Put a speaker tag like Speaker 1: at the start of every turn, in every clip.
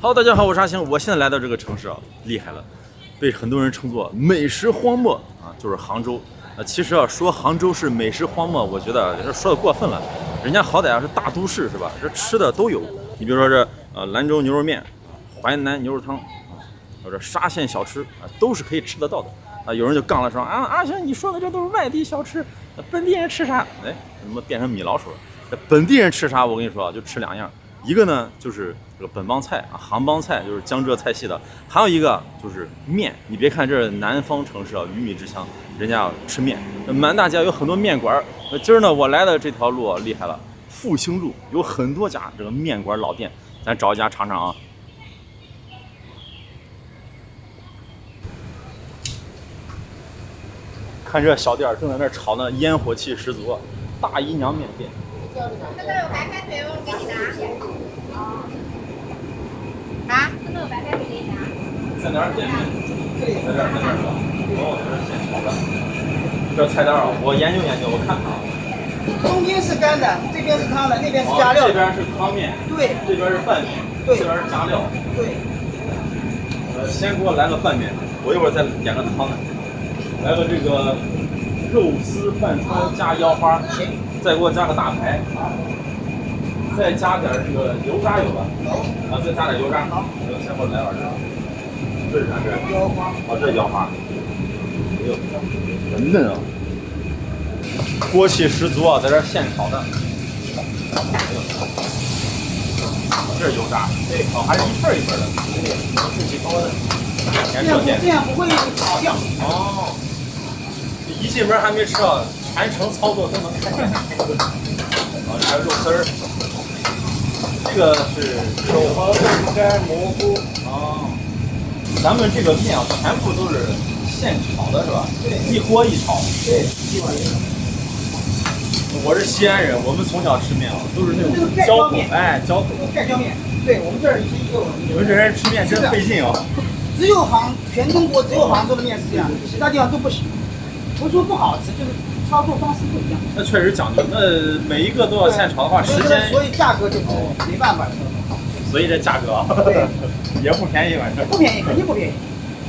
Speaker 1: Hello， 大家好，我是阿星。我现在来到这个城市啊，厉害了，被很多人称作美食荒漠啊，就是杭州。其实啊，说杭州是美食荒漠，我觉得这说的过分了。人家好歹啊是大都市是吧？这吃的都有。你比如说这兰州牛肉面、淮南牛肉汤或者沙县小吃啊，都是可以吃得到的啊。有人就杠了说啊，阿星你说的这都是外地小吃，本地人吃啥？哎，怎么变成米老鼠了？这本地人吃啥？我跟你说啊，就吃两样。一个呢就是这个本帮菜啊，杭帮菜就是江浙菜系的，还有一个就是面。你别看这南方城市啊，鱼米之乡，人家吃面，满大街有很多面馆。今儿呢，我来的这条路啊，厉害了，复兴路有很多家这个面馆老店，咱找一家尝尝啊。看这小店正在那炒呢，烟火气十足，大姨娘面店。
Speaker 2: 这个有白开水，我给你拿。啊？这个有白开水给你拿。
Speaker 1: 在哪儿点面？在这儿，是吧？哦，这是现炒的。这菜单啊，我研究研究，我看看啊。
Speaker 3: 中间是干的，这边是汤的，那边是加料的。
Speaker 1: 这边是汤面，
Speaker 3: 对，
Speaker 1: 这边是拌面，
Speaker 3: 对，
Speaker 1: 这边是加料。
Speaker 3: 对。
Speaker 1: 先给我来个拌面，我一会儿再点个汤的。来个这个肉丝拌汤加腰花，行。再给我加个大排，再加点这个油炸有吧？啊，再加点油炸。好，先给我来点这个。这是啥？这是
Speaker 3: 腰花。
Speaker 1: 哦，这是腰花。哎呦，很嫩啊！锅气十足啊，在这现炒的。这是油炸，对，哦，还是一份一份的，对，自己包的。
Speaker 3: 这样不会炒掉。
Speaker 1: 哦，一进门还没吃啊。全程操作都能看见。啊，这肉丝儿，这个是手和豆干蘑菇。哦，咱们这个面啊，全部都是现炒的，是吧？对，一锅一炒。
Speaker 3: 对，一锅一炒。
Speaker 1: 我是西安人，我们从小吃面啊，都是那种浇口，哎，浇口。
Speaker 3: 盖浇面，对我们这儿是一个。
Speaker 1: 你们这人吃面真费劲啊！
Speaker 3: 只有全中国只有杭州的面是这样的，其他地方都不行。不是说不好吃，就是。操作方式不一样，
Speaker 1: 那确实讲究。那每一个都要现炒的话，时间，
Speaker 3: 所以价格就是没办法。
Speaker 1: 所以这价格
Speaker 3: 对
Speaker 1: 也不便宜，反正
Speaker 3: 不便宜，肯定不便宜。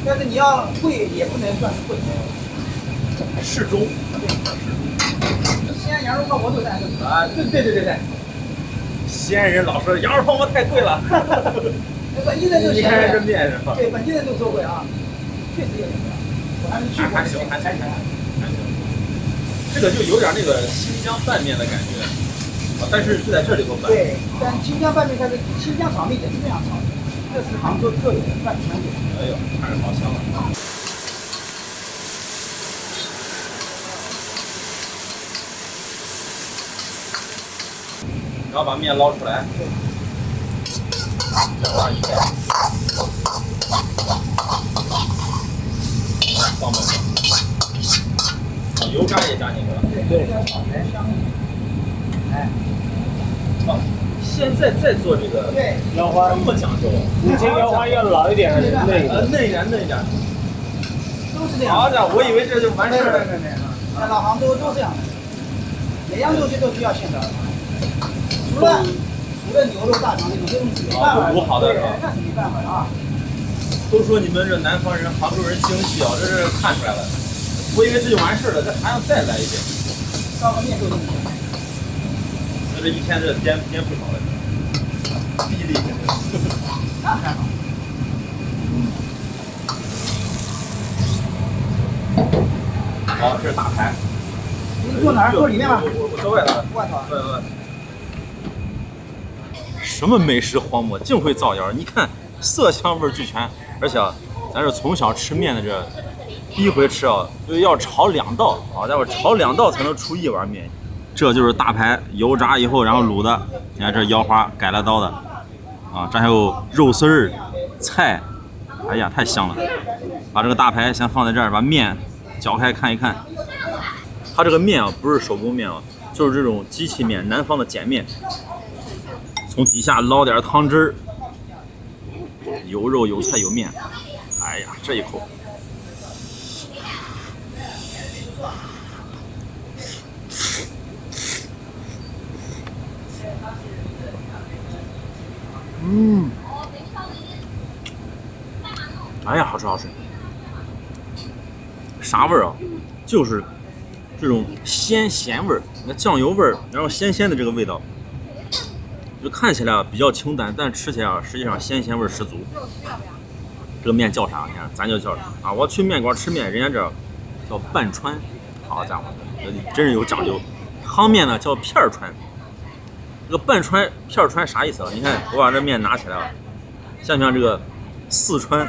Speaker 3: 但是你要贵也不能算是贵，
Speaker 1: 适中。
Speaker 3: 西安羊肉泡馍都在这啊，对。
Speaker 1: 西安人老说羊肉泡馍太贵了，
Speaker 3: 本地人就
Speaker 1: 你看这面是吧？
Speaker 3: 对，本地人都说贵啊，确实有点贵。我还没去过。
Speaker 1: 还行。这个就有点那个新疆拌面的感觉，啊，但是是在这里头拌。
Speaker 3: 对，但新疆拌面它是新疆炒面也是这样炒的，这是杭州特有的拌面。
Speaker 1: 哎呦，看着好香啊！然后把面捞出来，这玩意儿一盖，放面。油炸也加进去了，
Speaker 3: 对，香一点。哎，
Speaker 1: 哦，现在再做这个
Speaker 3: 对
Speaker 1: 腰花这么讲究，
Speaker 4: 以前腰花要老一点，嫩一点，
Speaker 1: 嫩一点，
Speaker 3: 都是这样。
Speaker 1: 好家伙，我以为这就完事了。
Speaker 3: 没，在老杭州都这样的，每样东西都需要现炒的，除了牛肉、大肠这种，这种是没办法的。
Speaker 1: 卤好的是吧？
Speaker 3: 那是没办法的啊。
Speaker 1: 都说你们这南方人、杭州人精细啊，这是看出来了。我以为这就完事了，这还要再来一遍。
Speaker 3: 烧个面都这么做。
Speaker 1: 那这一天这颠不少了，臂力。
Speaker 3: 那还好。
Speaker 1: 好，这是大排。
Speaker 3: 你坐哪儿？坐里面吧。
Speaker 1: 我坐外头。
Speaker 3: 外头。
Speaker 1: 对。什么美食荒漠，净会造谣。你看，色香味俱全，而且咱是从小吃面的这。第一回吃啊，就要炒2道，好家伙，炒2道才能出1碗面。这就是大排，油炸以后然后卤的。你看这腰花改了刀的，啊，这还有肉丝儿、菜，哎呀，太香了。把这个大排先放在这儿，把面搅开看一看。它这个面啊，不是手工面啊，就是这种机器面，南方的碱面。从底下捞点汤汁儿，有肉有菜有面，哎呀，这一口。哎呀，好吃好吃。啥味儿啊？就是这种鲜咸味儿，那酱油味儿，然后鲜鲜的这个味道，就看起来啊比较清淡，但吃起来啊实际上鲜咸味儿十足。这个面叫啥？你看，咱就叫啊，我去面馆吃面，人家这叫半川，好家伙，真是有讲究。汤面呢叫片儿川，这个半川片儿川啥意思啊？你看我把这面拿起来了，像不像这个四川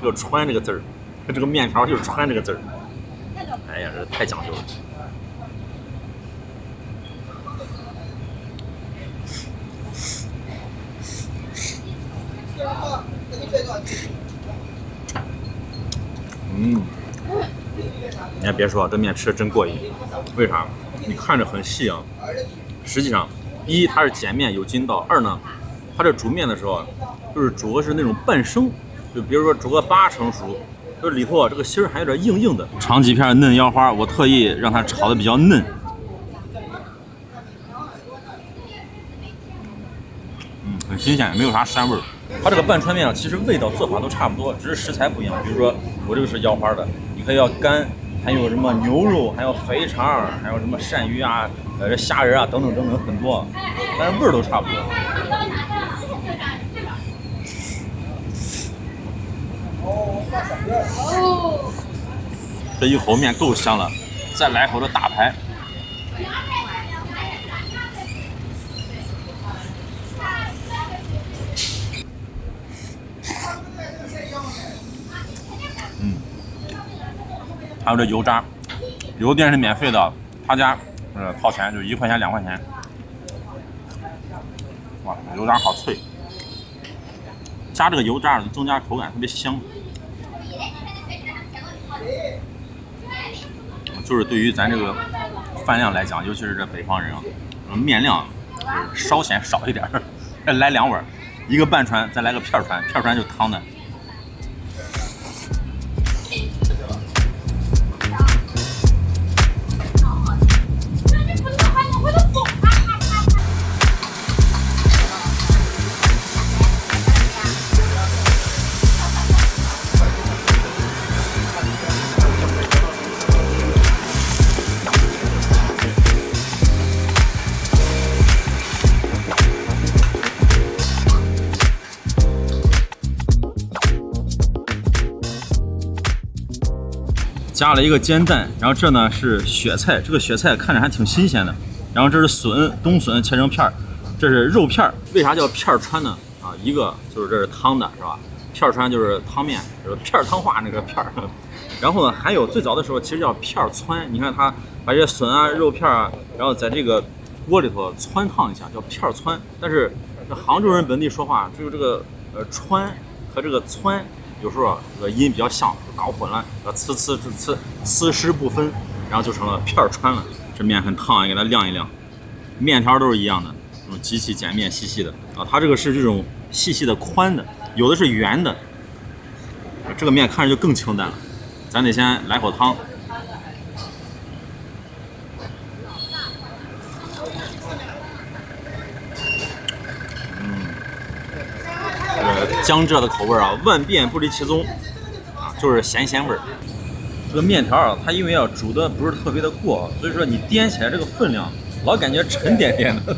Speaker 1: 这个川这个字儿？这个面条就是川这个字儿。哎呀，这太讲究了。你还别说，这面吃的真过瘾。为啥？你看着很细啊，实际上，一它是碱面有筋道，二呢，它这煮面的时候，就是煮的是那种半生，就比如说煮个8成熟，就是里头啊这个芯儿还有点硬硬的。长几片嫩腰花，我特意让它炒的比较嫩。很新鲜，没有啥膻味儿。它这个半川面啊，其实味道做法都差不多，只是食材不一样。比如说我这个是腰花的，你可以要干，还有什么牛肉，还有肥肠，还有什么鳝鱼啊、虾仁啊等等等等很多，但是味儿都差不多。这一口面够香了，再来口这大排。还有这油渣，油店是免费的，他家掏钱就1块钱2块钱。哇，油渣好脆，加这个油渣增加口感，特别香。就是对于咱这个饭量来讲，尤其是这北方人啊，面量就是稍显少一点，再来2碗，一个半川，再来个片川，片川就汤的。加了一个煎蛋，然后这呢是雪菜，这个雪菜看着还挺新鲜的。然后这是笋，冬笋切成片儿，这是肉片儿。为啥叫片儿川呢？啊，一个就是这是汤的，是吧？片儿川就是汤面，就是片儿汤话那个片儿。然后呢，还有最早的时候其实叫片儿汆，你看它把这些笋啊、肉片啊，然后在这个锅里头汆烫一下，叫片儿汆。但是这杭州人本地说话，只有这个汆和这个汆。有时候啊，这个音比较像，搞混了，呲湿不分，然后就成了片儿川了。这面很烫，给它晾一晾。面条都是一样的，这种机器碱面细细的啊，它这个是这种细细的宽的，有的是圆的。这个面看着就更清淡了。咱得先来口汤。江浙的口味啊，万变不离其宗啊，就是咸味儿。这个面条啊，它因为啊煮的不是特别的过，所以说你掂起来这个分量，老感觉沉甸甸的。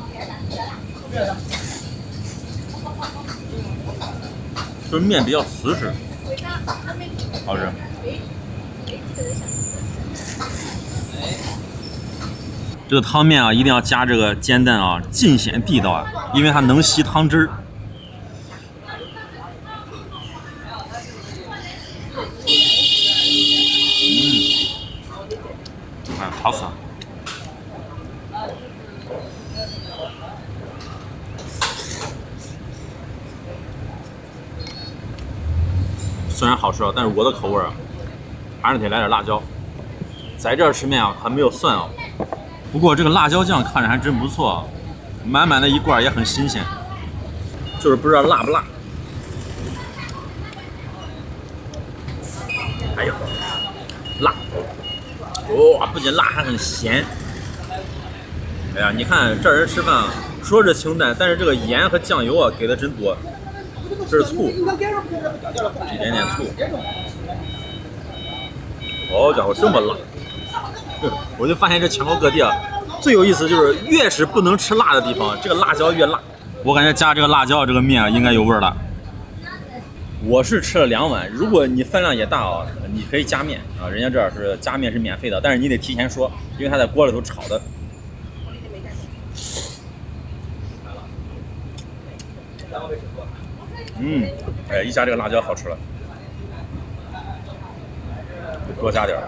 Speaker 1: 就是面比较瓷实，好吃。这个汤面啊，一定要加这个煎蛋啊，尽显地道啊，因为它能吸汤汁儿。好爽！虽然好吃啊，但是我的口味啊，还是得来点辣椒。在这儿吃面啊，还没有蒜啊。不过这个辣椒酱看着还真不错啊，满满的一罐也很新鲜，就是不知道辣不辣。哎呦，辣！哇，不仅辣还很咸。哎呀，你看这人吃饭啊，说是清淡，但是这个盐和酱油啊给的真多。这是醋，一点点醋。好家伙，这么辣！我就发现这全国各地啊，最有意思就是越是不能吃辣的地方，这个辣椒越辣。我感觉加这个辣椒，这个面应该有味儿了。我是吃了2碗，如果你饭量也大啊，你可以加面啊，人家这儿是加面是免费的，但是你得提前说，因为它在锅里头炒的。哎，一加这个辣椒好吃了，多加点儿。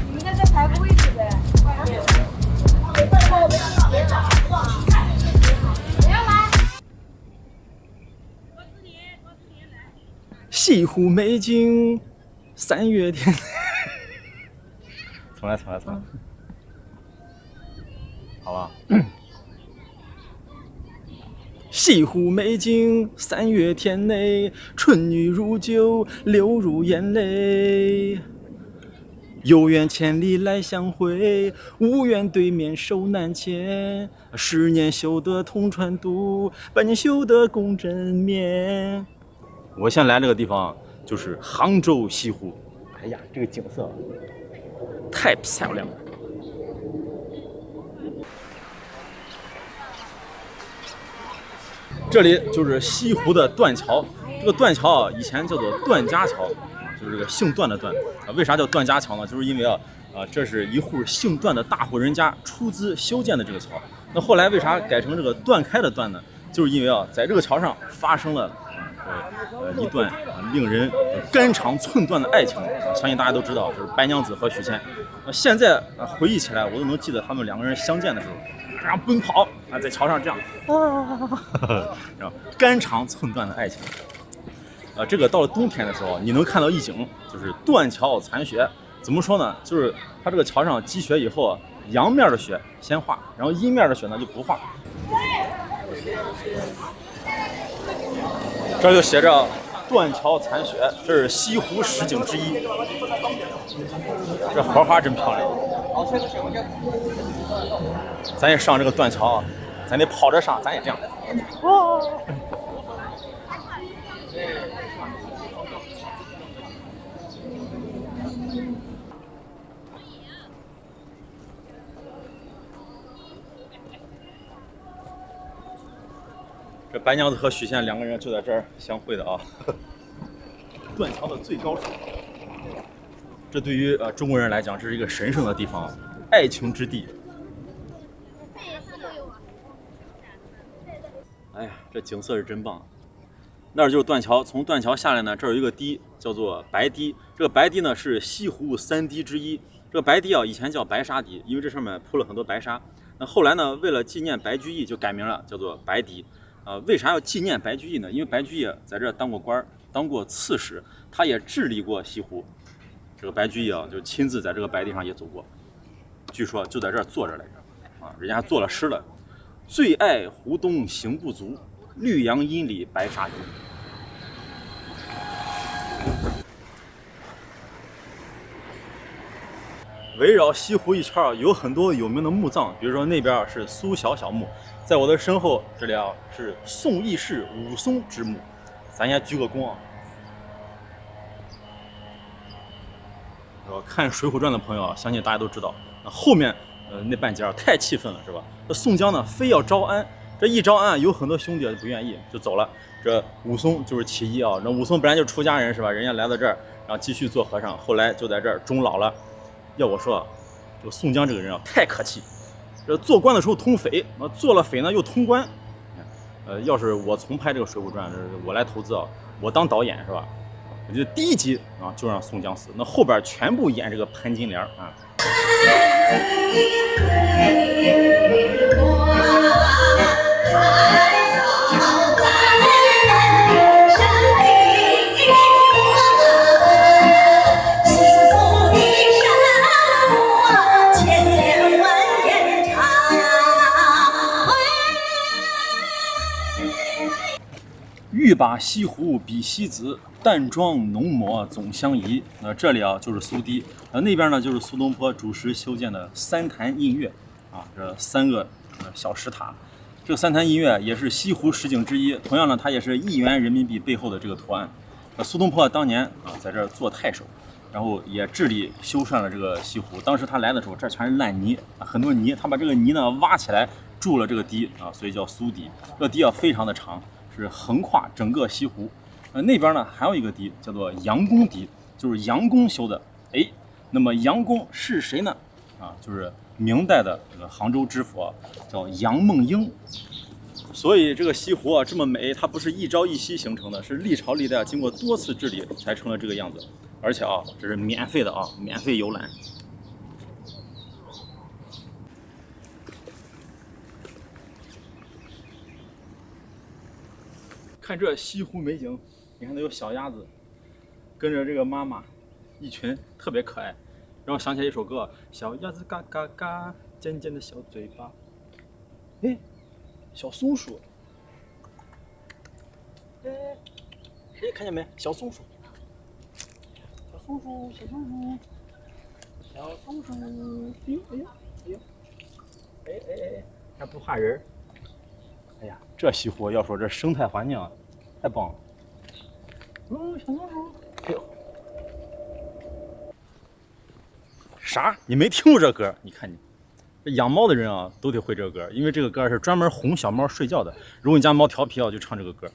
Speaker 2: 你们在这排个位置呗。
Speaker 1: 西湖美景，3月天。重来。好了。西湖美景，3月天内，春雨如酒，流入眼泪。有缘千里来相会，无缘对面手难牵。10年修得同船渡，100年修得共枕眠。我现在来这个地方就是杭州西湖，哎呀，这个景色太漂亮了。这里就是西湖的断桥，这个断桥啊，以前叫做段家桥，就是这个姓段的段啊。为啥叫段家桥呢？就是因为这是一户姓段的大户人家出资修建的这个桥。那后来为啥改成这个断开的断呢？就是因为在这个桥上发生了一段令人肝肠寸断的爱情，相信大家都知道，就是白娘子和许仙。现在回忆起来，我都能记得他们2个人相见的时候，这样奔跑啊，在桥上这样，然后肝肠寸断的爱情。这个到了冬天的时候，你能看到一景，就是断桥残雪。怎么说呢？就是它这个桥上积雪以后，阳面的雪先化，然后阴面的雪呢就不化。这就写着断桥残雪，这是西湖10景之一。这荷花真漂亮。咱也上这个断桥，咱得跑着上，咱也这样。这白娘子和许仙2个人就在这儿相会的啊。断桥的最高处，这对于中国人来讲，这是一个神圣的地方，爱情之地。哎呀，这景色是真棒。那儿就是断桥，从断桥下来呢，这儿有一个堤，叫做白堤。这个白堤呢是西湖3堤之一。这个白堤啊，以前叫白沙堤，因为这上面铺了很多白沙。那后来呢，为了纪念白居易，就改名了，叫做白堤。为啥要纪念白居易呢？因为白居易在这儿当过官，当过刺史，他也治理过西湖。这个白居易啊，就亲自在这个白堤上也走过，据说就在这儿坐着来着，人家还作了诗了：最爱湖东行不足，绿杨阴里白沙堤。围绕西湖一圈有很多有名的墓葬，比如说那边是苏小小墓，在我的身后这里是宋义士武松之墓，咱先鞠个躬啊。看《水浒传》的朋友相信大家都知道，后面那半截太气愤了，是吧？这宋江呢非要招安，这一招安有很多兄弟不愿意就走了，这武松就是其一啊。那武松本来就出家人是吧？人家来到这儿，然后继续做和尚，后来就在这儿终老了。要我说，这个宋江这个人太可气，这做官的时候通匪，做了匪呢又通官。要是我重拍这个《水浒传》，我来投资我当导演是吧？我觉得第1集就让宋江死，那后边全部演这个潘金莲啊。欲把西湖比西子，淡妆浓抹总相宜。这里啊就是苏堤，那边呢就是苏东坡主持修建的三潭印月啊，这3个小石塔。这个三潭印月也是西湖十景之一，同样呢，它也是1元人民币背后的这个图案。苏东坡当年啊在这儿做太守，然后也治理修缮了这个西湖。当时他来的时候，这全是烂泥啊，很多泥，他把这个泥呢挖起来筑了这个堤啊，所以叫苏堤。这个堤啊非常的长，是横跨整个西湖。那边呢还有一个堤叫做杨公堤，就是杨公修的。哎，那么杨公是谁呢？啊，就是明代的这个杭州知府叫杨梦英。所以这个西湖啊这么美，它不是一朝一夕形成的，是历朝历代经过多次治理才成了这个样子。而且啊，这是免费的啊，免费游览。看这西湖美景，你看那有小鸭子跟着这个妈妈一群，特别可爱。让我想起来一首歌，小鸭子嘎嘎嘎，尖尖的小嘴巴。哎，小松鼠。哎，看见没？小松鼠。小松鼠，小松鼠，小松鼠。哎呦哎呦哎呦！哎，还不怕人。哎呀，这西湖要说这生态环境啊，太棒了。小松鼠。哎呦。啥？你没听过这歌？你看你，这养猫的人啊都得会这个歌，因为这个歌是专门哄小猫睡觉的。如果你家猫调皮啊，就唱这个歌。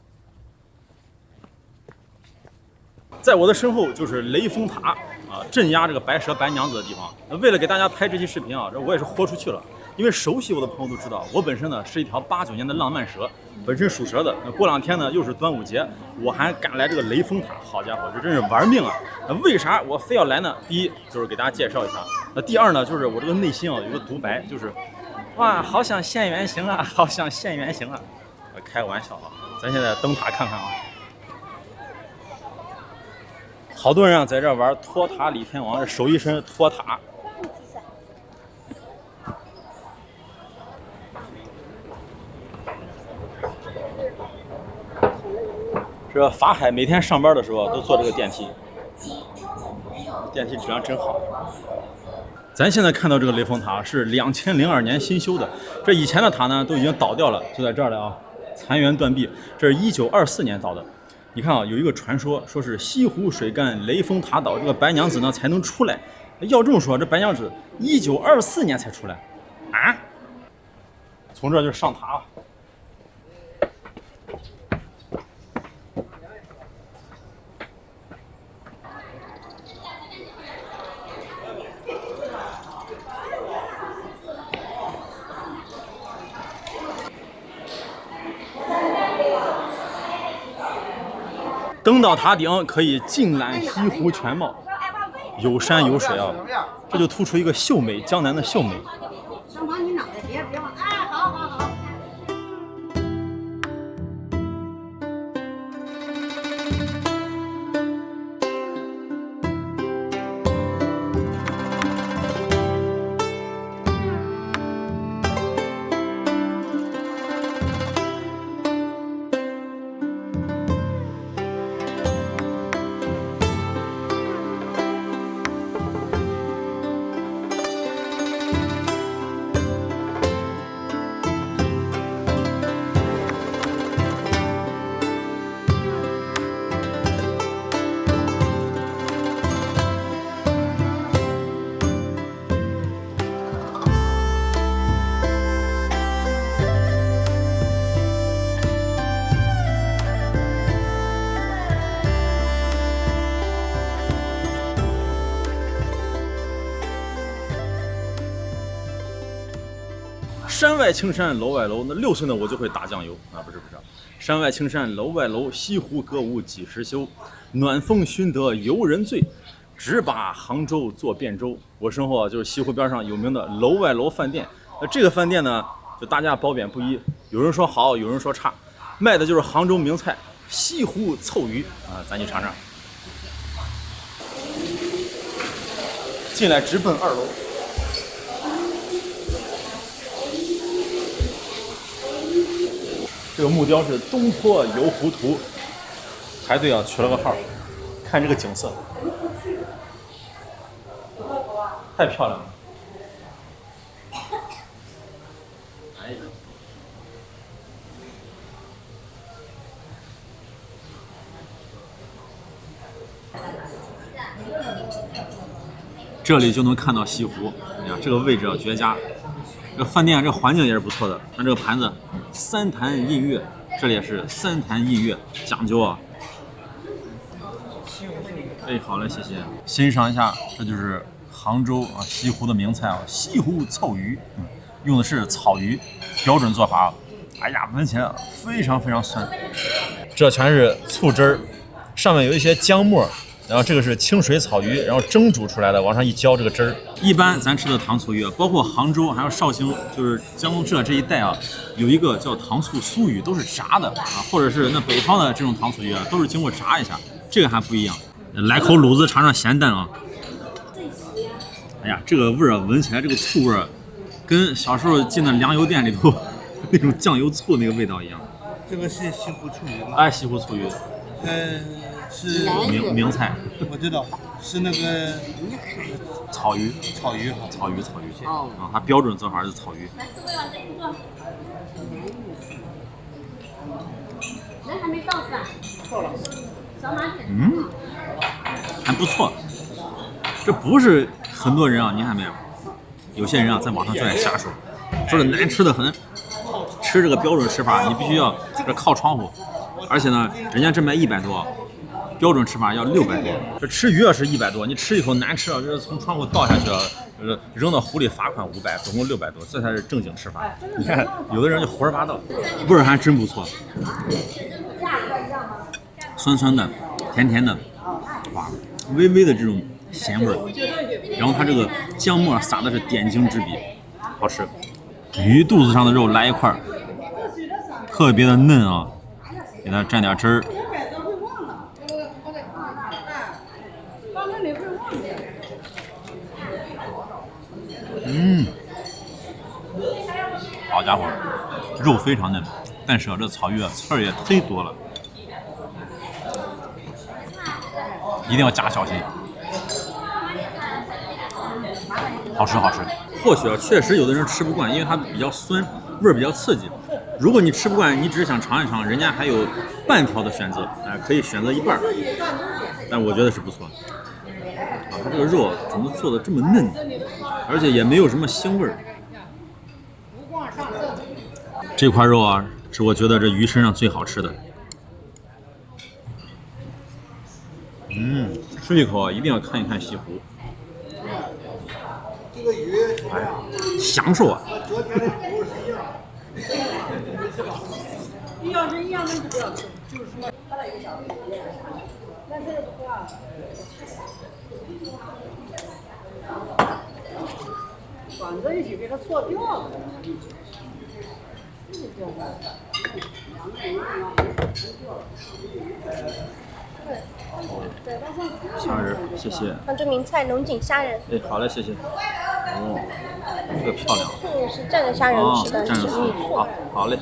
Speaker 1: 在我的身后就是雷峰塔啊，镇压这个白蛇白娘子的地方。为了给大家拍这期视频啊，这我也是豁出去了。因为熟悉我的朋友都知道，我本身呢是一条89年的浪漫蛇，本身属蛇的。那过2天呢又是端午节，我还赶来这个雷峰塔，好家伙，这真是玩命啊！那为啥我非要来呢？第一就是给大家介绍一下，那第二呢就是我这个内心啊有个独白，就是哇，好想现原形啊，好想现原形啊！开个玩笑啊，咱现在登塔看看啊。好多人啊在这玩托塔李天王，手一伸托塔。这法海每天上班的时候都坐这个电梯，电梯质量真好。咱现在看到这个雷峰塔是2002年新修的，这以前的塔呢都已经倒掉了，就在这儿了啊，残垣断壁。这是1924年倒的。你看啊，有一个传说，说是西湖水干雷峰塔倒，这个白娘子呢才能出来。要这么说，这白娘子1924年才出来啊？从这就上塔了。登到塔顶可以尽览西湖全貌，有山有水啊，这就突出一个秀美，江南的秀美。
Speaker 2: 上旁你脑袋别往，哎，好。
Speaker 1: 山外青山楼外楼，那6岁呢我就会打酱油啊，不是，山外青山楼外楼，西湖歌舞几时休？暖风熏得游人醉，只把杭州作汴州。我身后啊就是西湖边上有名的楼外楼饭店。那这个饭店呢，就大家褒贬不一，有人说好，有人说差，卖的就是杭州名菜西湖臭鱼啊，咱去尝尝。进来直奔2楼。这个木雕是东坡游湖图，排队啊取了个号，看这个景色，太漂亮了。哎。这里就能看到西湖，哎呀，这个位置啊绝佳。这个饭店这个环境也是不错的，看这个盘子，三潭印月，这里也是三潭印月，讲究啊。哎，好嘞，谢谢。欣赏一下，这就是杭州啊西湖的名菜啊，西湖草鱼，用的是草鱼，标准做法。哎呀，闻起来非常非常酸。这全是醋汁儿，上面有一些姜末。然后这个是清水草鱼，然后蒸煮出来的，往上一浇这个汁儿。一般咱吃的糖醋鱼，包括杭州还有绍兴，就是江浙这一带啊，有一个叫糖醋酥鱼，都是炸的啊，或者是那北方的这种糖醋鱼啊，都是经过炸一下。这个还不一样，来口卤子尝尝咸淡啊。哎呀，这个味儿啊，闻起来这个醋味儿，跟小时候进那粮油店里头那种酱油醋那个味道一样。
Speaker 5: 这个是西湖醋鱼吗？
Speaker 1: 哎，西湖醋鱼。
Speaker 5: 是
Speaker 1: 名菜，
Speaker 5: 我知道是那个
Speaker 1: 草鱼，
Speaker 5: 草鱼
Speaker 1: 啊，它标准做法是草鱼。
Speaker 2: 人还没到是吧？到了。小马姐。
Speaker 1: 还不错。这不是很多人啊，你看没有？有些人啊，在网上就爱瞎说，说的难吃的很。吃这个标准吃法，你必须要这靠窗户，而且呢，人家这卖100多。标准吃法要600多，这吃鱼啊是100多，你吃一口难吃啊，这是从窗户倒下去了，扔到湖里罚款500，总共600多，这才是正经吃法。你看，有的人就胡说八道，味儿还真不错，酸酸的，甜甜的，哇，微微的这种咸味儿，然后它这个姜末撒的是点睛之笔，好吃。鱼肚子上的肉来一块儿，特别的嫩啊，给它蘸点汁儿。好家伙，肉非常嫩，但是啊，这草鱼啊刺儿也忒多了，一定要加小心。好吃好吃。或许啊，确实有的人吃不惯，因为它比较酸，味儿比较刺激。如果你吃不惯，你只是想尝一尝，人家还有半条的选择，可以选择一半，但我觉得是不错。啊，它这个肉怎么做的这么嫩，而且也没有什么腥味儿。这块肉啊，是我觉得这鱼身上最好吃的。吃一口啊，一定要看一看西湖。
Speaker 5: 这个鱼，
Speaker 1: 哎呀，享受啊！
Speaker 2: 要是一样的就不要吃，就是说，那这个不要。绑在一起给它错掉了。
Speaker 1: 虾仁，谢谢。
Speaker 6: 杭州名菜龙井虾仁。
Speaker 1: 哎，好嘞，谢谢。哦，这个漂亮。
Speaker 6: 醋是蘸着虾仁吃的，
Speaker 1: 蘸着醋。好嘞。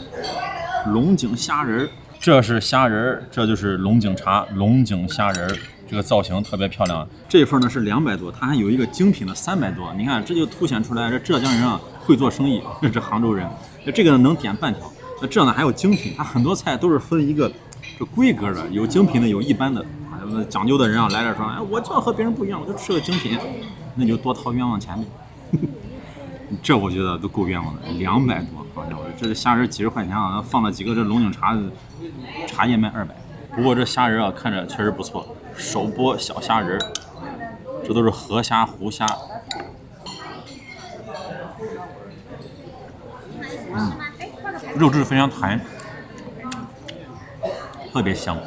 Speaker 1: 龙井虾仁，这是虾仁，这就是龙井茶，龙井虾仁。这个造型特别漂亮，这份呢是200多，它还有一个精品的300多。你看，这就凸显出来，这浙江人啊会做生意，这杭州人。这个呢能点半条，那这呢还有精品，它很多菜都是分一个这规格的，有精品的，有一般的。讲究的人啊来这说，哎，我就要和别人不一样，我就吃个精品，那你就多掏冤枉钱呗。这我觉得都够冤枉的，200多，好家伙，这是虾仁几十块钱啊，放了几个这龙井茶叶卖200。不过这虾仁啊看着确实不错。手剥小虾仁，这都是河虾、湖虾。肉质非常弹，特别香。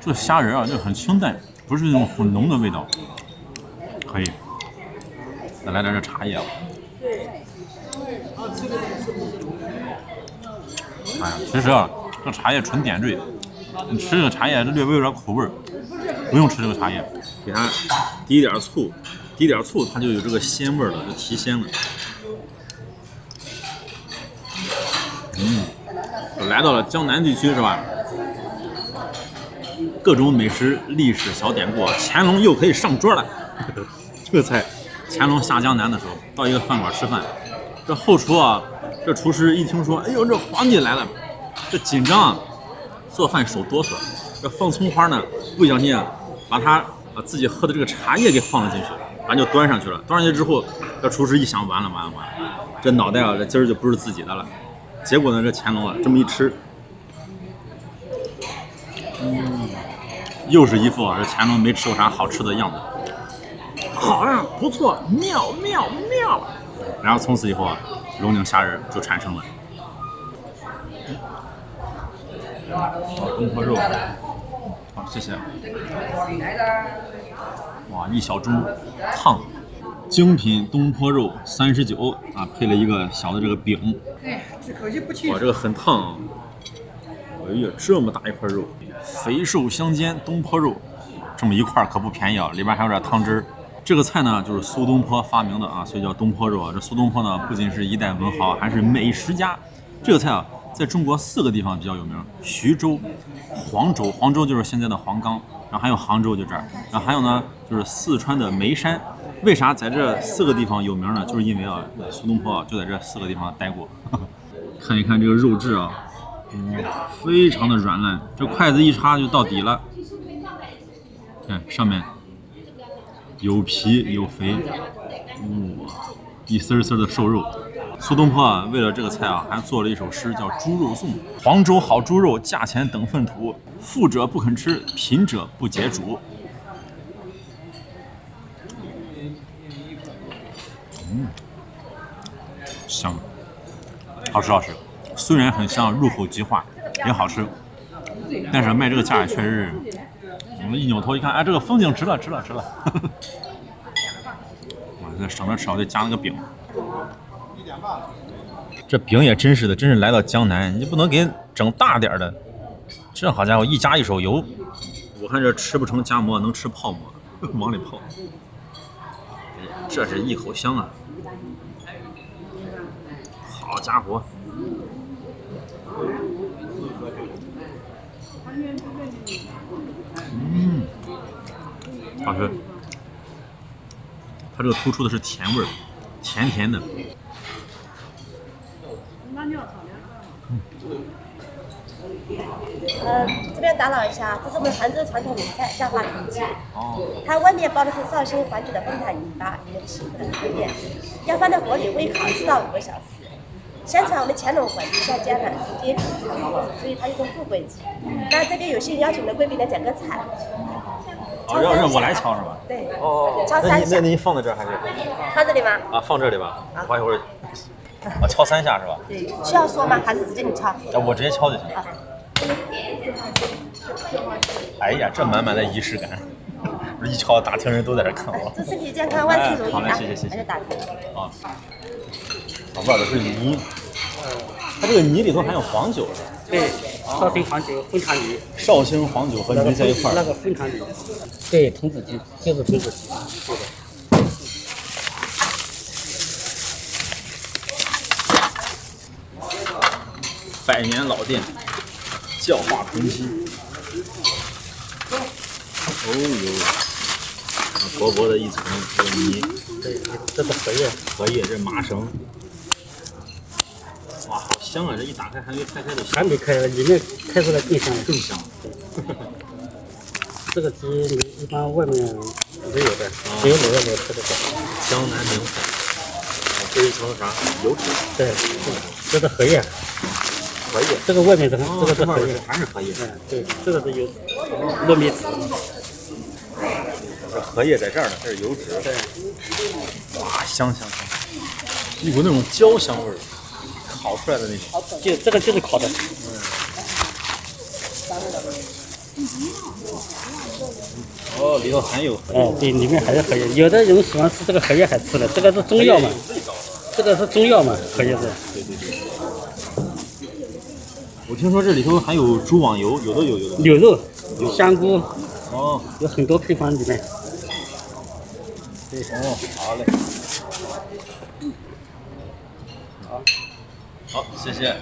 Speaker 1: 这虾仁啊，就很清淡，不是那种很浓的味道。可以，再来点这茶叶。哎呀，其实啊，这茶叶纯点缀。你吃这个茶叶略微有点苦味儿，不用吃这个茶叶，给它滴点醋，它就有这个鲜味了，就提鲜了。来到了江南地区是吧？各种美食历史小典故，乾隆又可以上桌了。这个菜，乾隆下江南的时候，到一个饭馆吃饭，这后厨啊，这厨师一听说，哎呦，这皇帝来了，这紧张啊，做饭手哆嗦。这放葱花呢，不小心啊，把他自己喝的这个茶叶给放了进去，咱就端上去了。端上去之后，这厨师一想，完了，这脑袋啊，这今儿就不是自己的了。结果呢，这乾隆啊，这么一吃，又是一副这乾隆没吃过啥好吃的样子。好呀，不错，妙。然后从此以后啊，龙井虾仁就产生了。东坡肉，好，谢谢。哇，一小盅烫，精品东坡肉39啊，配了一个小的这个饼。哇，这个很烫啊！哎呀，这么大一块肉，肥瘦相间东坡肉，这么一块可不便宜啊，里边还有点汤汁儿。这个菜呢，就是苏东坡发明的啊，所以叫东坡肉啊。这苏东坡呢，不仅是一代文豪，还是美食家。这个菜啊，在中国4个地方比较有名：徐州、黄州，黄州就是现在的黄冈，然后还有杭州就这儿，然后还有呢就是四川的眉山。为啥在这4个地方有名呢？就是因为啊，苏东坡啊就在这4个地方待过。看一看这个肉质啊，非常的软烂，这筷子一插就到底了。看上面有皮有肥，哇，一丝丝的瘦肉。苏东坡啊，为了这个菜啊，还做了一首诗，叫《猪肉颂》：黄州好猪肉，价钱等粪土，富者不肯吃，贫者不解煮。香，好吃。虽然很香，入口即化，也好吃，但是卖这个价确实是，我们一扭头一看，哎，这个风景值了。哇，这省着吃，我得加那个饼。这饼也真是的，真是来到江南，你不能给整大点的。这好家伙，一加一手油，我看这吃不成夹馍，能吃泡馍，往里泡。这是一口香啊！好家伙！好吃。它这个突出的是甜味儿，甜的。
Speaker 6: 这边打扰一下，这是我们杭州传统名菜叫花皮鸡。它外面包的是绍兴环子的枫糖泥巴，里面是不能推面，要放在火里煨烤4到5个小时。相传我们乾隆皇帝在江南直接煮所以它是种富贵鸡。那这边有些邀请的贵宾来讲个菜。
Speaker 1: 让我来敲是吧？
Speaker 6: 对。
Speaker 1: 敲3下。那您放在这儿还是？
Speaker 6: 放这里吗？
Speaker 1: 啊，放这里吧。我一会儿。敲3下是吧？
Speaker 6: 对。需要说吗？还是直接你敲？
Speaker 1: 我直接敲就行。哎呀，这满满的仪式感，一敲大厅人都在这看我。
Speaker 6: 祝身体健康，万事如意啊！
Speaker 1: 好嘞，谢谢。
Speaker 6: 那就打开。
Speaker 1: 啊，外边是泥，它这个泥里头还有黄酒是吧？
Speaker 4: 对，绍兴黄酒、枫糖泥。
Speaker 1: 绍兴黄酒和泥在一块儿。
Speaker 4: 那个枫糖泥。对，童子鸡就是童子鸡，对的。
Speaker 1: 百年老店，教化同鸡。哦呦，薄薄的一层这个泥。
Speaker 4: 对，这是荷叶，
Speaker 1: 这是麻绳。哇，好香啊！这一打开还没开的香。
Speaker 4: 还没开，里面开出来更香。这个鸡一般外面没有的，只有我在这吃的。
Speaker 1: 江南名菜。这一层啥？油脂。
Speaker 4: 对，这是荷叶。这个外面这个是荷叶，
Speaker 1: 全是荷叶。
Speaker 4: 对，这个是油糯米纸。
Speaker 1: 这荷叶在这儿呢，这是油脂。
Speaker 4: 对。
Speaker 1: 哇，香，一股那种焦香味儿，烤出来的那种。
Speaker 4: 就这个就是烤的。
Speaker 1: 哦，里头还有荷叶。
Speaker 4: 对，里面还有荷叶。有的人喜欢吃这个荷叶还吃的，这个是中药嘛？这个是中药嘛？荷叶是。
Speaker 1: 对。我听说这里头还有猪网油，有的。
Speaker 4: 牛肉，有香菇，
Speaker 1: 有
Speaker 4: 很多配方里面。
Speaker 1: 对，好嘞。好，谢谢。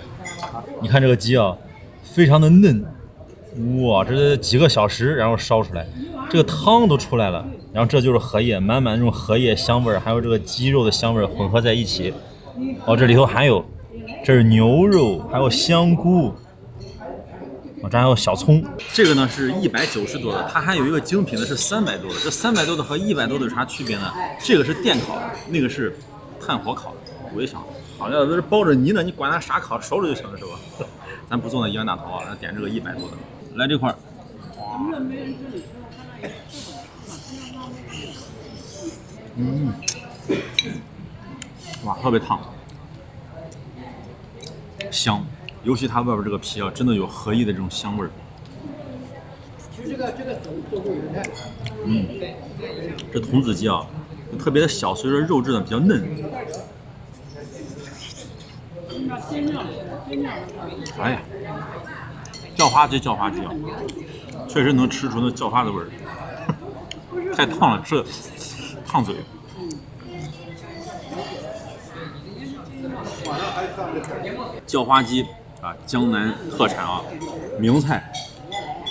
Speaker 1: 你看这个鸡啊，非常的嫩，哇，这几个小时，然后烧出来，这个汤都出来了，然后这就是荷叶，满满这种荷叶香味儿，还有这个鸡肉的香味儿混合在一起。哦，这里头还有，这是牛肉，还有香菇，哦，这还有小葱。这个呢是190多的，它还有一个精品的是300多的。这300多的和100多的有啥区别呢？这个是电烤的，那个是炭火烤的。我一想，好像这包着泥呢，你管它啥烤，熟了就行了，是吧？咱不做那一万大头啊，咱点这个100多的。来这块儿，哇，特别烫，香，尤其它外边这个皮啊，真的有荷叶的这种香味儿。这童子鸡啊，特别的小，所以说肉质呢比较嫩。哎呀，叫花鸡啊，确实能吃出那叫花的味儿。太烫了，这烫嘴。叫花鸡啊，江南特产啊，名菜。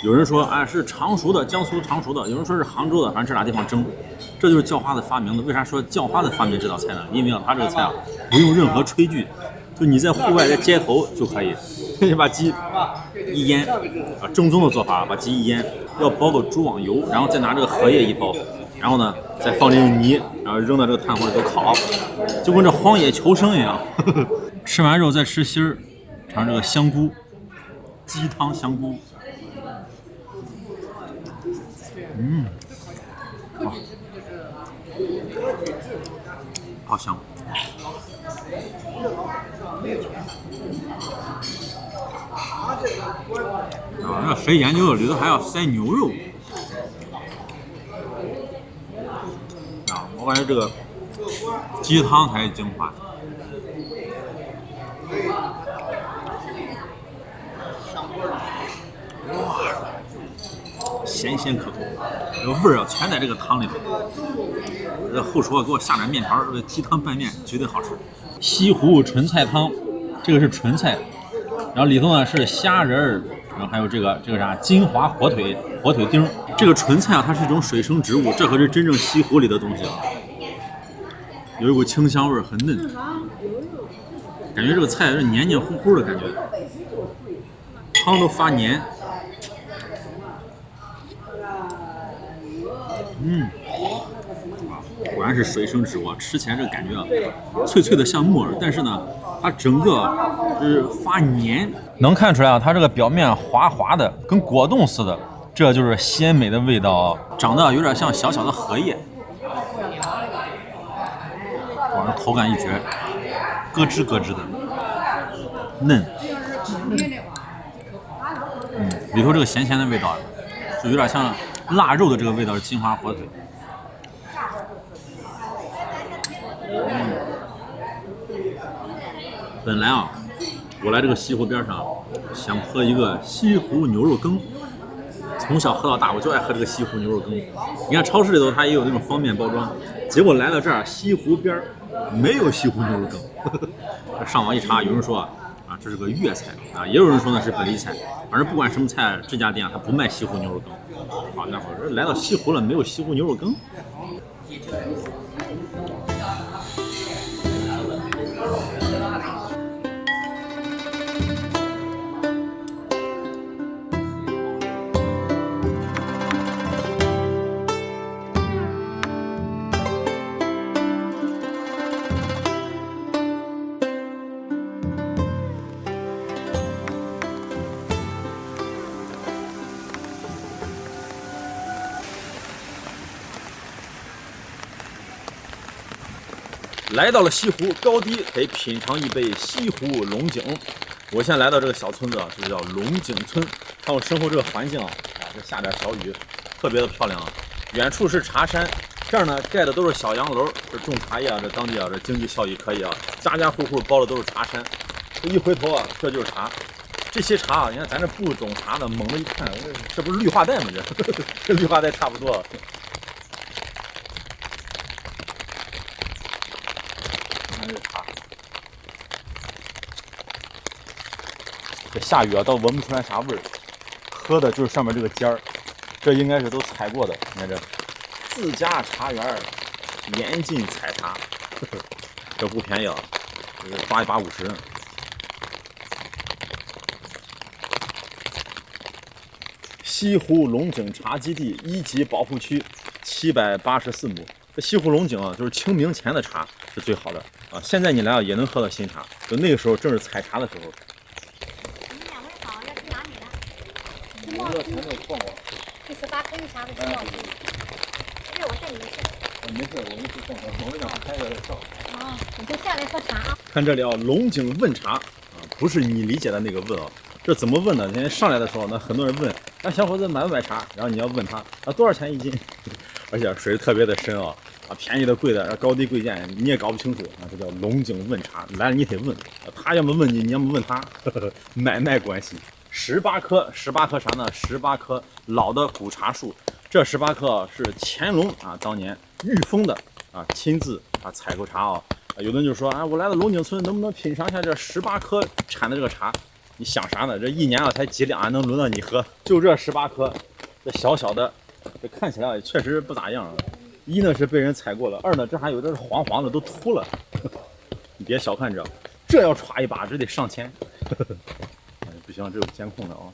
Speaker 1: 有人说啊是常熟的，江苏常熟的；有人说是杭州的，反正这俩地方争。这就是叫花子发明的。为啥说叫花子发明这道菜呢？因为啊，他这个菜啊不用任何炊具，就你在户外在街头就可以，你把鸡一腌啊，正宗的做法，把鸡一腌，要包个猪网油，然后再拿这个荷叶一包，然后呢再放这个泥，然后扔到这个炭火里头烤，就跟这荒野求生一样。吃完肉再吃芯儿，尝这个香菇，鸡汤香菇。哇，好香！啊，那谁研究的？里头还要塞牛肉啊！我感觉这个鸡汤才是精华。哇，咸鲜可口，这个味儿啊全在这个汤里头。这后厨给我下点面条，这鸡汤拌面绝对好吃。西湖纯菜汤，这个是纯菜，然后里头呢是虾仁儿，然后还有这个啥金华火腿丁。这个纯菜啊，它是一种水生植物，这可是真正西湖里的东西啊，有一股清香味，很嫩，感觉这个菜是黏黏糊糊的感觉，汤都发黏。果然是水生植物，吃起来这个感觉啊，脆脆的像木耳，但是呢，它整个是发黏，能看出来啊，它这个表面滑滑的，跟果冻似的，这就是鲜美的味道啊，长得有点像小小的荷叶，哇，口感一绝，咯吱咯吱的，嫩，里头这个咸咸的味道，就有点像腊肉的这个味道，是金华火腿。本来啊，我来这个西湖边上，想喝一个西湖牛肉羹。从小喝到大，我就爱喝这个西湖牛肉羹。你看超市里头它也有那种方便包装，结果来到这儿西湖边没有西湖牛肉羹。上网一查，有人说啊这是个粤菜啊，也有人说呢是本地菜。反正不管什么菜，这家店它不卖西湖牛肉羹。好家伙，这来到西湖了没有西湖牛肉羹？来到了西湖，高低得品尝一杯西湖龙井。我现在来到这个小村子啊，就叫龙井村。看我身后这个环境啊，这下点小雨，特别的漂亮啊。远处是茶山，这儿呢盖的都是小洋楼，这种茶叶啊，这当地啊这经济效益可以啊，家家户户包的都是茶山。这一回头啊，这就是茶。这些茶啊，你看咱这不懂茶的，猛的一看，这不是绿化带吗？这跟绿化带差不多。这下雨啊，倒闻不出来啥味儿，喝的就是上面这个尖儿，这应该是都采过的。你看这自家茶园严禁采茶，这不便宜啊，这是8一把50。西湖龙井茶基地1级保护区784亩。这西湖龙井啊，就是清明前的茶是最好的啊。现在你来啊也能喝到新茶，就那个时候正是采茶的时候。
Speaker 2: 你们两位好，要去哪里呢？
Speaker 1: 你要全都放我。
Speaker 2: 去18可以查的去茂鸡。因为我带你们去。
Speaker 1: 没事，我们去放我们俩开个笑。
Speaker 2: 哦，你就下来喝茶啊。
Speaker 1: 看这里啊，龙井问茶啊，不是你理解的那个问啊。这怎么问呢？人家上来的时候呢，很多人问，啊小伙子买不买茶？然后你要问他啊多少钱1斤？而且水特别的深啊，便宜的贵的高低贵贱你也搞不清楚啊，这叫龙井问茶。来了你得问，他要么问你，你要么问他，买卖关系。18棵啥呢？18棵老的古茶树，这18棵是乾隆啊当年御封的啊，亲自啊采购茶啊。有的人就说啊，我来到龙井村，能不能品尝一下这18棵产的这个茶？你想啥呢？这一年啊才几两，能轮到你喝？就这18棵，这小小的，这看起来也确实不咋样啊。一呢是被人采过了，二呢这还有的是黄黄的都秃了。你别小看这要歘一把，这得上千。不行，这有监控的啊。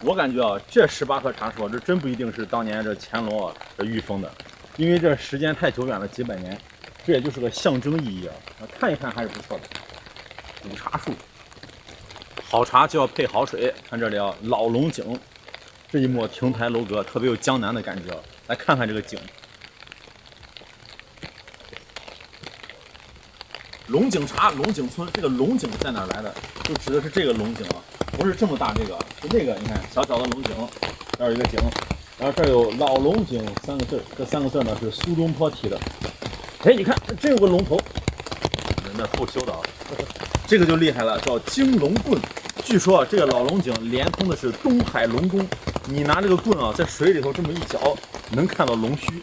Speaker 1: 我感觉啊，这18棵茶树，这真不一定是当年这乾隆啊这御封的，因为这时间太久远了，几百年，这也就是个象征意义啊。看一看还是不错的。古茶树，好茶就要配好水。看这里啊，老龙井，这一抹亭台楼阁，特别有江南的感觉。来看看这个井，龙井茶，龙井村。这个龙井在哪来的？就指的是这个龙井啊，不是这么大这个，是那个。你看小小的龙井，这儿有一个井，然后这儿有老龙井3个字，这3个字呢是苏东坡题的。哎，你看真有个龙头，人家后修的啊。这个就厉害了，叫惊龙棍。据说这个老龙井连通的是东海龙宫，你拿这个棍啊，在水里头这么一搅，能看到龙须。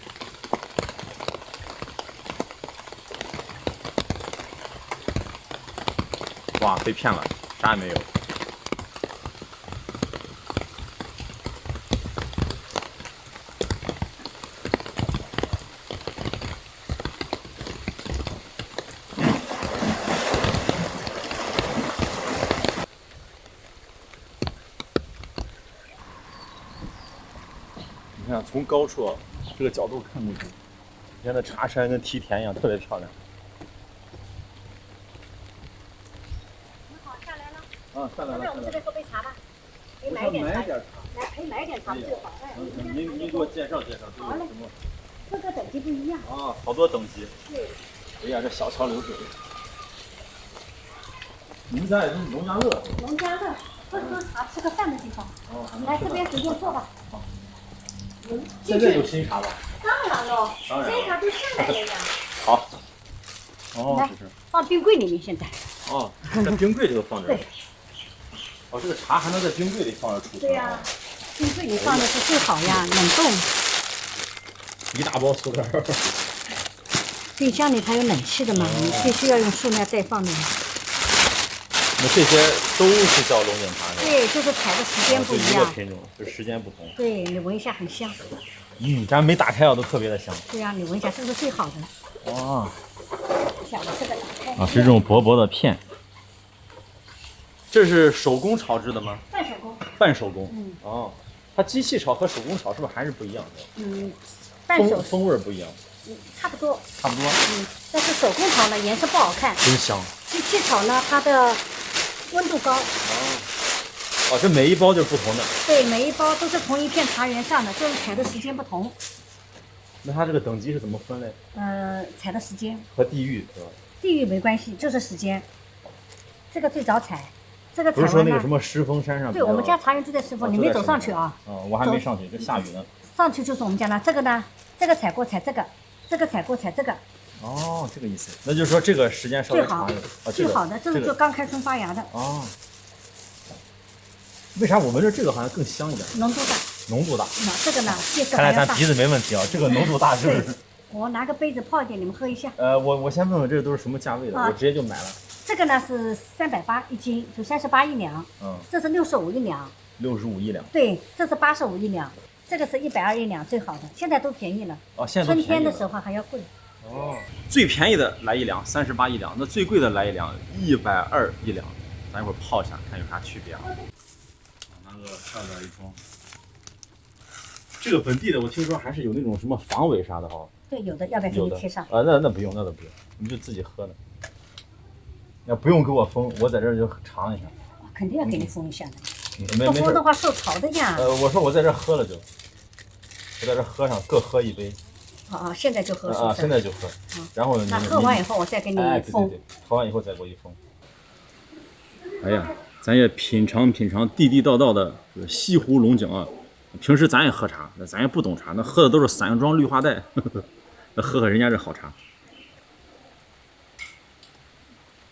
Speaker 1: 哇，被骗了，啥也没有。你看，从高处这个角度看过去，你看那茶山跟梯田一样，特别漂亮。
Speaker 2: 你好，下来了。
Speaker 1: 啊，下来了。
Speaker 2: 在我们这边喝杯茶吧。可以
Speaker 1: 我
Speaker 2: 买一点茶。
Speaker 1: 想买点茶。
Speaker 2: 来，可以买一点茶最好。哎，
Speaker 1: 您给我介绍介绍，这有什么？
Speaker 2: 各个等级不一样。
Speaker 1: 啊，好多等级。
Speaker 2: 对。
Speaker 1: 哎呀，这小桥流水。你们家也是农家乐？
Speaker 2: 农家乐，喝茶吃个饭的地方。
Speaker 1: 哦，
Speaker 2: 来这边随便坐吧。
Speaker 1: 现在有新茶了？
Speaker 2: 当然喽，
Speaker 1: 当然了
Speaker 2: 新茶都上来了呀。
Speaker 1: 好。哦，
Speaker 2: 来
Speaker 1: 这是。
Speaker 2: 放冰柜里面现在。
Speaker 1: 哦，在冰柜里头放着。
Speaker 2: 对。
Speaker 1: 哦，这个茶还能在冰柜里放着储存。
Speaker 2: 对呀，冰柜里放的是最好呀，冷冻。
Speaker 1: 一大包塑料。
Speaker 2: 冰箱里它有冷气的嘛，你必须要用塑料袋放的。
Speaker 1: 那这些都是叫龙井茶的。
Speaker 2: 对，就是采的时间不一
Speaker 1: 一个
Speaker 2: 样。
Speaker 1: 品种，就时间不同。
Speaker 2: 对，你闻一下很香。
Speaker 1: 咱没打开啊，都特别的香。
Speaker 2: 对呀，你闻一下，这个是最好的。
Speaker 1: 哇。
Speaker 2: 像我这个打开。
Speaker 1: 啊，是这种薄薄的片。这是手工炒制的吗？
Speaker 2: 半手工。
Speaker 1: 半手工。哦，它机器炒和手工炒是不是还是不一样的？
Speaker 2: 半手
Speaker 1: 风味不一样。
Speaker 2: 差不多。
Speaker 1: 差不多。
Speaker 2: 但是手工炒呢，颜色不好看。
Speaker 1: 真香。
Speaker 2: 机器炒呢，它的温度高。
Speaker 1: 哦，这每一包就是不同的。
Speaker 2: 对，每一包都是同一片茶园上的，就是采的时间不同。
Speaker 1: 那它这个等级是怎么分类？
Speaker 2: 采的时间
Speaker 1: 和地域是吧？
Speaker 2: 地域没关系，就是时间。这个最早采，这个采
Speaker 1: 不是说那个
Speaker 2: 完
Speaker 1: 什么石峰山上？
Speaker 2: 对，我们家茶园就在石峰，你没走上去啊？
Speaker 1: 我还没上去，这下雨呢。
Speaker 2: 上去就是我们家的，这个呢，这个采过采这个，这个采过采这个。
Speaker 1: 哦，这个意思。那就是说这个时间稍微长一点。
Speaker 2: 最好的，这个就刚开春发芽的。
Speaker 1: 哦。为啥我们这个好像更香一点？
Speaker 2: 浓度大。
Speaker 1: 浓度大。
Speaker 2: 那这个呢，介色
Speaker 1: 看来咱鼻子没问题啊，这个浓度大就是。
Speaker 2: 我拿个杯子泡一点，你们喝一下。
Speaker 1: 我先问问这个都是什么价位的，我直接就买了。
Speaker 2: 这个呢是380一斤，就38一两。这是65一两。
Speaker 1: 65一两。
Speaker 2: 对，这是85一两，这个是120一两，最好的。现在都便宜了。
Speaker 1: 现在都便宜了。
Speaker 2: 春天的时候还要贵。
Speaker 1: 最便宜的来1两38一两，那最贵的来1两120一两。咱一会儿泡一下，看有啥区别啊？拿个上边一冲。这个本地的，我听说还是有那种什么防伪啥的哈。
Speaker 2: 对，有的，要不要给你贴上？
Speaker 1: 那不用，那都不用，你就自己喝的。要不用给我封，我在这儿就尝一下。
Speaker 2: 肯定要给你封一下的。
Speaker 1: 不
Speaker 2: 封的话受潮的呀。
Speaker 1: 我说我在这儿喝了就，我在这儿喝上，各喝一杯。
Speaker 2: 现在就喝是不是？
Speaker 1: 现在就喝。然后
Speaker 2: 那喝完以后我再给你封。
Speaker 1: 对，喝完以后再给我一封。哎呀，咱也品尝品尝地地道道的西湖龙井啊！平时咱也喝茶，咱也不懂茶，那喝的都是散装绿化带，那喝喝人家这好茶。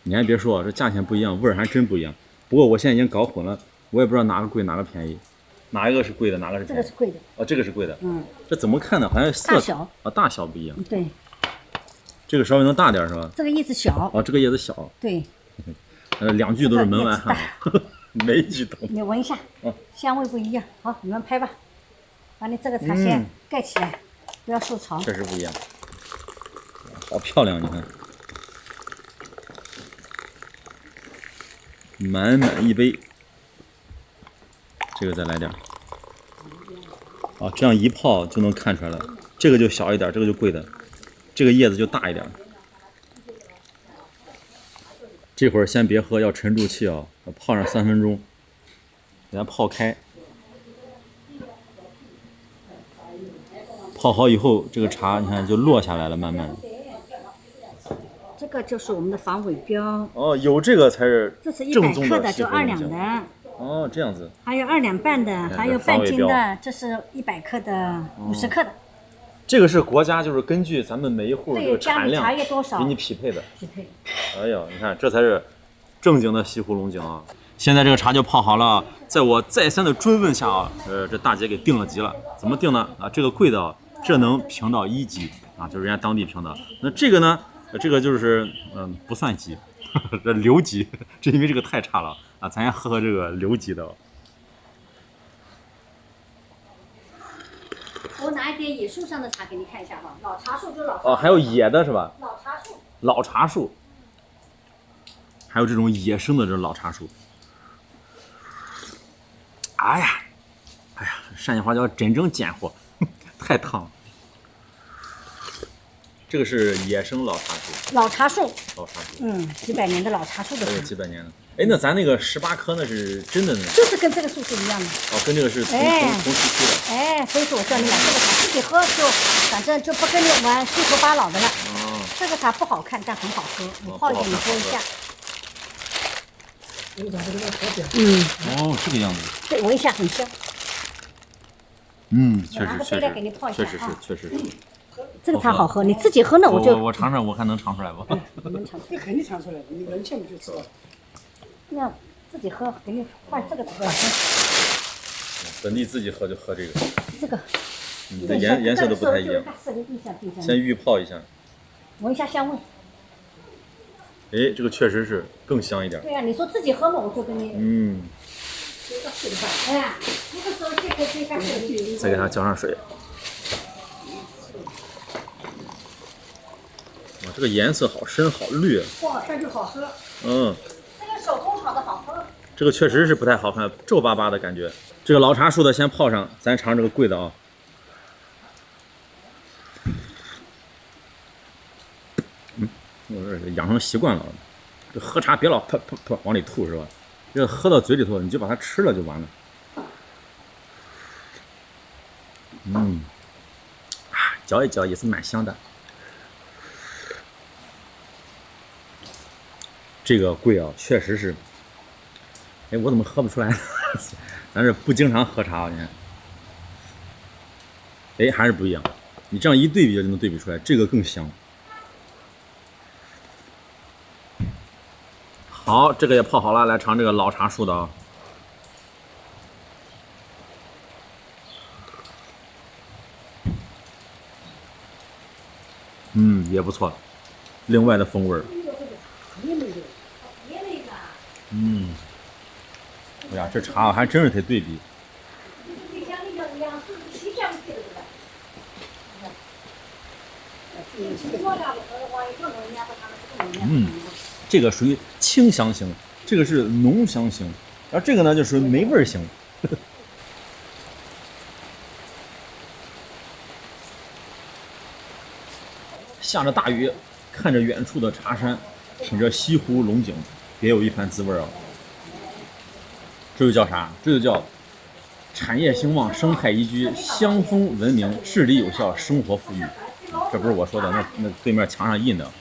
Speaker 1: 你还别说，这价钱不一样，味儿还真不一样。不过我现在已经搞混了，我也不知道哪个贵哪个便宜，哪一个是贵的，哪个是便宜？
Speaker 2: 这个是贵的。
Speaker 1: 这个是贵的。这怎么看呢？好像色
Speaker 2: 大小
Speaker 1: 大小不一样。
Speaker 2: 对。
Speaker 1: 这个稍微能大点是吧？
Speaker 2: 这个叶子小。
Speaker 1: 这个叶子小。
Speaker 2: 对。
Speaker 1: 两句都是门外汉，没句懂。
Speaker 2: 你闻一下，香味不一样。好，你们拍吧，把你这个茶先盖起来，不要受潮。
Speaker 1: 确实不一样，好漂亮，你看，满满一杯。这个再来点。这样一泡就能看出来了。这个就小一点，这个就贵的，这个叶子就大一点。这会儿先别喝，要沉住气啊！泡上3分钟，给它泡开。泡好以后，这个茶你看就落下来了，慢慢的。
Speaker 2: 这个就是我们的防伪标。
Speaker 1: 有这个才是
Speaker 2: 这是100克的，就2两的。
Speaker 1: 这样子。
Speaker 2: 还有2两半的，还有半斤的，这是100克的、50克的。
Speaker 1: 这个是国家就是根据咱们每一户这个产量
Speaker 2: 茶叶多少
Speaker 1: 给你匹配的。
Speaker 2: 匹配。
Speaker 1: 哎呀，你看这才是正经的西湖龙井啊！现在这个茶就泡好了，在我再三的追问下啊，这大姐给定了级了。怎么定呢？这个贵的这能评到1级啊，就是人家当地评的。那这个呢，这个就是不算级，这留级，这因为这个太差了啊，咱先喝喝这个留级的。
Speaker 2: 我拿一点野树上的茶给你看一下哈，老茶树就老茶树。
Speaker 1: 还有野的是吧？
Speaker 2: 老茶树。
Speaker 1: 老茶树，还有这种野生的这老茶树。哎呀，陕西话叫真正艰苦，太烫了。这个是野生老茶树。
Speaker 2: 老茶树。
Speaker 1: 老茶树。
Speaker 2: 几百年的老茶树的。
Speaker 1: 有几百年的。那咱那个18颗那是真的呢？
Speaker 2: 就是跟这个树是一样的。
Speaker 1: 跟这个是同时期的。
Speaker 2: 所以说我叫你买这个茶，自己喝就反正就不跟你玩虚头巴脑的了。这个茶不好看，但很好喝，你泡一点，你喝一下。
Speaker 1: 这个样子。
Speaker 2: 对，闻一下很香。
Speaker 1: 确实是。
Speaker 2: 这个茶好喝，你自己喝呢，
Speaker 1: 我尝尝，我看能尝出来不？
Speaker 3: 能尝出来，肯定尝出来，你闻见不就知道了。
Speaker 2: 那自己喝，给你换这个茶。
Speaker 1: 本地自己喝就喝这个。
Speaker 2: 这个。
Speaker 1: 这颜色都不太一样。先预泡一下。
Speaker 2: 闻一下香味。
Speaker 1: 这个确实是更香一点。
Speaker 2: 对呀，你说自己喝嘛，我就跟你。
Speaker 1: 再给它浇上水。这个颜色好深好绿。
Speaker 3: 哇，这就好喝。
Speaker 2: 这个手工炒的好喝。
Speaker 1: 这个确实是不太好看，皱巴巴的感觉。这个老茶树的先泡上，咱尝这个贵的啊。我这养成习惯了，这喝茶别老噗往里吐是吧？这个喝到嘴里头，你就把它吃了就完了。嚼一嚼也是蛮香的。这个贵啊，确实是。我怎么喝不出来呢？咱是不经常喝茶，你看。还是不一样。你这样一对比就能对比出来，这个更香。好，这个也泡好了，来尝这个老茶树的啊。也不错，另外的风味儿。哎呀，这茶还真是得对比。这个属于清香型，这个是浓香型，然后这个呢就属于没味儿型。下着大雨，看着远处的茶山，品着西湖龙井，别有一番滋味啊！这就叫啥？这就叫产业兴旺、生态宜居、乡风文明、治理有效、生活富裕。这不是我说的，那对面墙上印的。